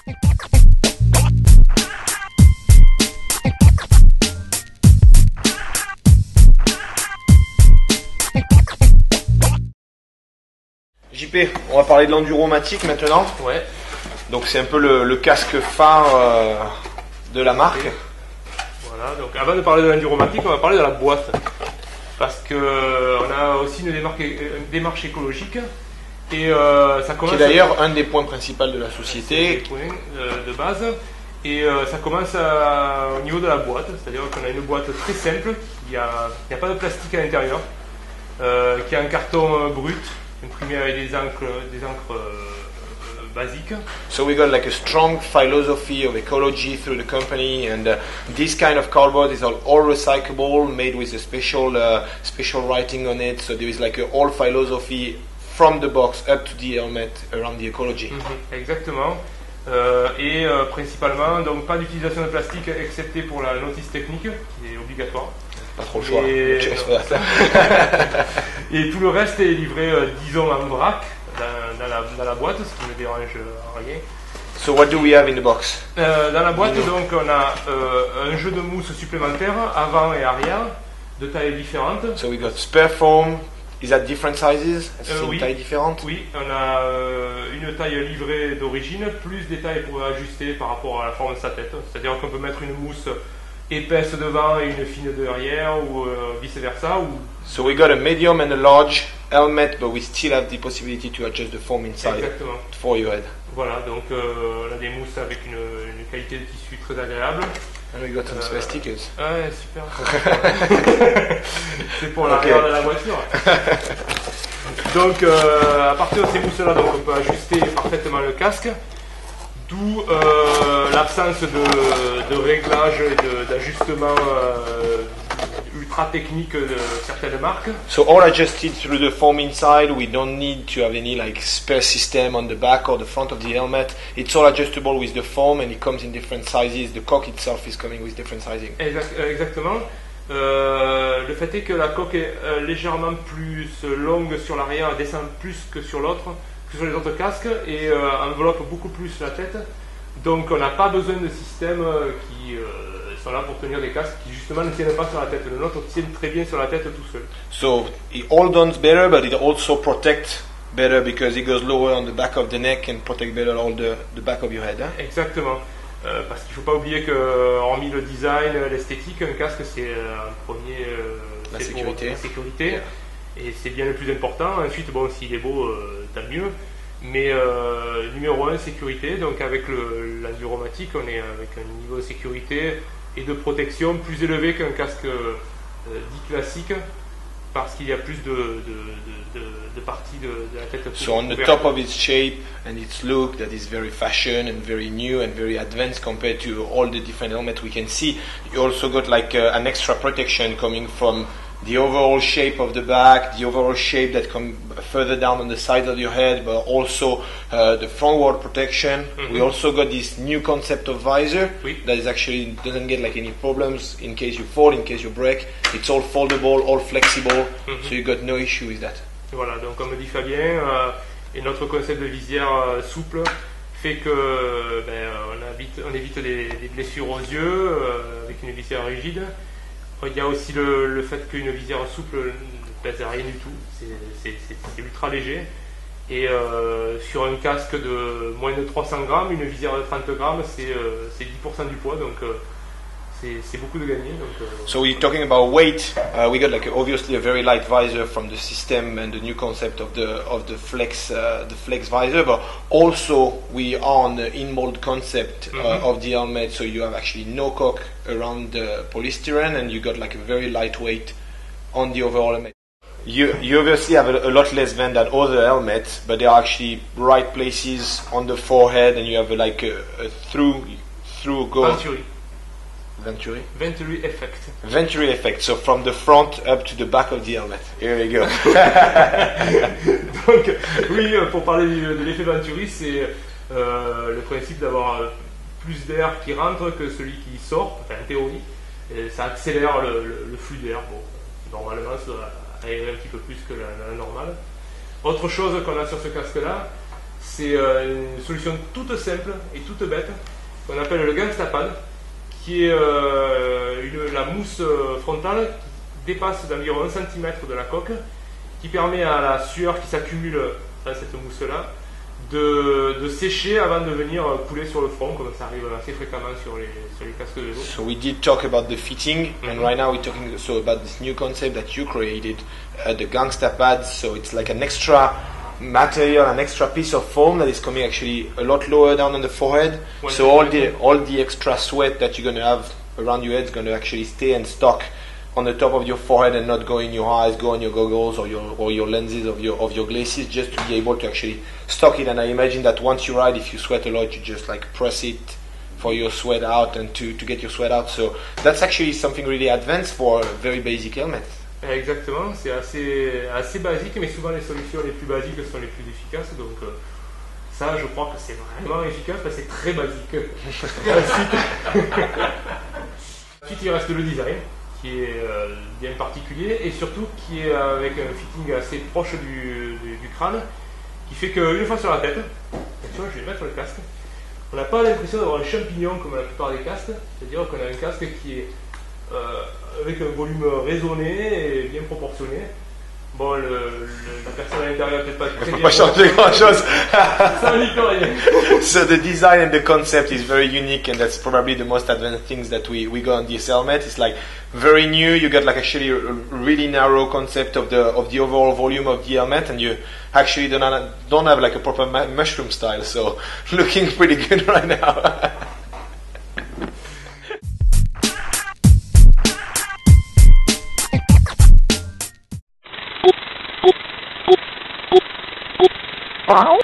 JP, on va parler de l'enduromatique maintenant. Ouais. Donc c'est un peu le casque phare de la marque. Voilà, donc avant de parler de l'enduromatique, on va parler de la boîte. Parce que on a aussi une démarche écologique. Et ça commence. Qui est d'ailleurs un des points principaux de la société. Des points de base. Et ça commence au niveau de la boîte. C'est-à-dire qu'on a une boîte très simple. Il n'y a pas de plastique à l'intérieur. Qui a un carton brut, imprimé avec des encres basiques. So we got like a strong philosophy of ecology through the company, and this kind of cardboard is all recyclable, made with a special writing on it. So there is like a whole philosophy from the box up to the helmet around the ecology. Exactement. Et principalement, donc pas d'utilisation de plastique excepté pour la notice technique, qui est obligatoire. Pas trop le choix. Et tout le reste est livré, disons, en vrac dans la boîte, ce qui ne dérange rien. So what do we have in the box? Dans la boîte, donc, on a un jeu de mousse supplémentaire, avant et arrière, de tailles différentes. So we got spare foam. Is that different sizes? C'est une taille différente? Oui, on a une taille livrée d'origine, plus des tailles pour ajuster par rapport à la forme de sa tête. C'est-à-dire qu'on peut mettre une mousse épaisse devant et une fine derrière, ou vice versa. So we got a medium and a large helmet, but we still have the possibility to adjust the foam inside. Exactement. For your head. Voilà, donc on a des mousses avec une qualité de tissu très agréable. And we got some spare stickers. Ouais, super. C'est pour l'arrière de la voiture. Donc à partir de ces mousses-là, donc, on peut ajuster parfaitement le casque. D'où l'absence de réglage et d'ajustement ultra technique de certaines marques. So all adjusted through the foam inside. We don't need to have any like spare system on the back or the front of the helmet. It's all adjustable with the foam, and it comes in different sizes. The coque itself is coming with different sizing. Exactement. Le fait est que la coque est légèrement plus longue sur l'arrière, elle descend plus que sur les autres casques, et enveloppe beaucoup plus la tête. Donc on n'a pas besoin de systèmes qui sont là pour tenir des casques qui justement ne tiennent pas sur la tête. Le nôtre tient très bien sur la tête tout seul. So it all does better, but it also protects better because it goes lower on the back of the neck and protect better all the back of your head. Hein? Exactement. Parce qu'il ne faut pas oublier que, hormis le design, l'esthétique, un casque c'est en premier la sécurité. La sécurité. Yeah. Et c'est bien le plus important. Ensuite, bon, s'il est beau, tant mieux. Mais numéro 1, sécurité. Donc avec l'enduromatique, on est avec un niveau de sécurité et de protection plus élevé qu'un casque dit classique, parce qu'il y a plus de parties de la tête. So on the top of its shape and its look, that is very fashion and very new and very advanced compared to all the different helmets we can see. You also got like an extra protection coming from the overall shape of the back, the overall shape that comes further down on the side of your head, but also the frontward protection. We also got this new concept of visor that is actually doesn't get like any problems in case you fall, in case you break. It's all foldable, all flexible, so you got no issue with that. Voilà, donc comme dit Fabien, et notre concept de visière souple fait que on évite des blessures aux yeux avec une visière rigide. Il y a aussi le fait qu'une visière souple ne pèse rien du tout, c'est ultra léger. Et sur un casque de moins de 300 grammes, une visière de 30 grammes, c'est 10% du poids, donc c'est beaucoup de gagner. So we're talking about weight. We got like obviously a very light visor from the system and the new concept of the flex visor, but also we are on the in-mold concept of the helmet. So you have actually no coque around the polystyrene, and you got like a very lightweight on the overall helmet. You obviously have a lot less vent than other helmets, but there are actually right places on the forehead, and you have like a through go. Venturi effect. Venturi effect, so from the front up to the back of the helmet. Here we go. Donc, oui, pour parler de l'effet Venturi, c'est le principe d'avoir plus d'air qui rentre que celui qui sort, enfin en théorie. Et ça accélère le flux d'air. Bon, normalement, ça doit aérer un petit peu plus que la normale. Autre chose qu'on a sur ce casque-là, C'est une solution toute simple et toute bête qu'on appelle le Gangstapad, qui est la mousse frontale qui dépasse d'environ 1 cm de la coque, qui permet à la sueur qui s'accumule dans cette mousse-là de sécher avant de venir couler sur le front, comme ça arrive assez fréquemment sur les casques de vélo. So we did talk about the fitting, and right now we're talking about this new concept that you created, the Gangstapad. So it's like an extra material, an extra piece of foam that is coming actually a lot lower down on the forehead. So all the extra sweat that you're going to have around your head is going to actually stay and stock on the top of your forehead and not go in your eyes, go on your goggles or your lenses of your glasses, just to be able to actually stock it. And I imagine that once you ride, if you sweat a lot, you just like press it for your sweat out and to get your sweat out. So that's actually something really advanced for a very basic helmet. Exactement, c'est assez basique, mais souvent les solutions les plus basiques sont les plus efficaces. Donc ça, je crois que c'est vraiment efficace, parce que c'est très basique. Ensuite, il reste le design, qui est bien particulier, et surtout qui est avec un fitting assez proche du crâne, qui fait qu'une fois sur la tête, attention, je vais mettre le casque, on n'a pas l'impression d'avoir un champignon comme la plupart des casques, c'est-à-dire qu'on a un casque qui est avec un volume raisonné et bien proportionné. Bon, la personne à l'intérieur peut-être pas très bien. Pas changer grand-chose. Ça n'y peut rien. So the design and the concept is very unique, and that's probably the most advanced things that we got on this helmet. It's like very new. You got like actually a really narrow concept of the overall volume of the helmet, and you actually don't have like a proper mushroom style. So looking pretty good right now. Wow.